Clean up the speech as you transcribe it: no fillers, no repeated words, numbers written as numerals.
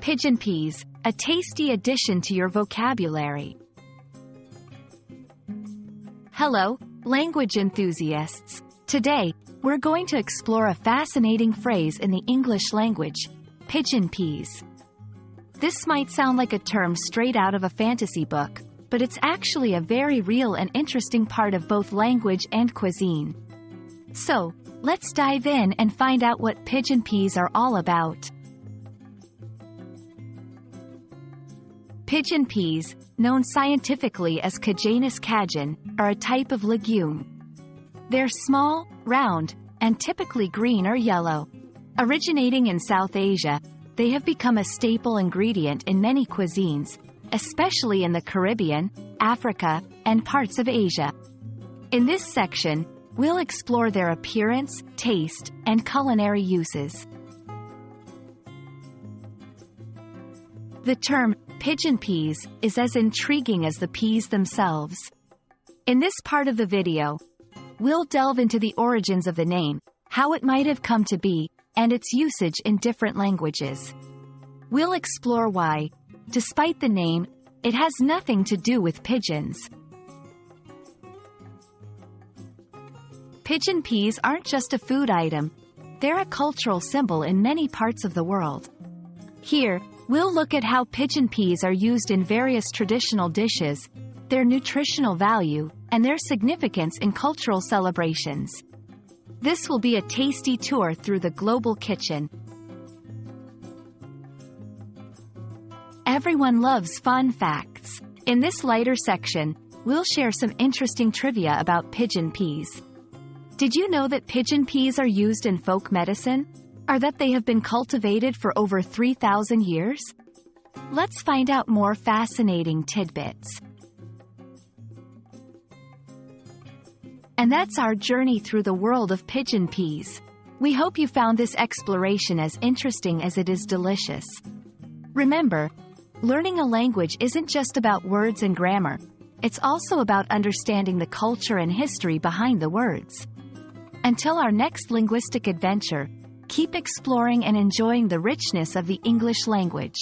Pigeon peas, a tasty addition to your vocabulary. Hello, language enthusiasts. Today, we're going to explore a fascinating phrase in the English language, pigeon peas. This might sound like a term straight out of a fantasy book, but it's actually a very real and interesting part of both language and cuisine. So, let's dive in and find out what pigeon peas are all about. Pigeon peas, known scientifically as Cajanus cajan, are a type of legume. They're small, round, and typically green or yellow. Originating in South Asia, they have become a staple ingredient in many cuisines, especially in the Caribbean, Africa, and parts of Asia. In this section, we'll explore their appearance, taste, and culinary uses. The term pigeon peas is as intriguing as the peas themselves. In this part of the video, we'll delve into the origins of the name, how it might have come to be, and its usage in different languages. We'll explore why, despite the name, it has nothing to do with pigeons. Pigeon peas aren't just a food item, they're a cultural symbol in many parts of the world. Here, we'll look at how pigeon peas are used in various traditional dishes, their nutritional value, and their significance in cultural celebrations. This will be a tasty tour through the global kitchen. Everyone loves fun facts. In this lighter section, we'll share some interesting trivia about pigeon peas. Did you know that pigeon peas are used in folk medicine? Or that they have been cultivated for over 3,000 years? Let's find out more fascinating tidbits. And that's our journey through the world of pigeon peas. We hope you found this exploration as interesting as it is delicious. Remember, learning a language isn't just about words and grammar. It's also about understanding the culture and history behind the words. Until our next linguistic adventure, keep exploring and enjoying the richness of the English language.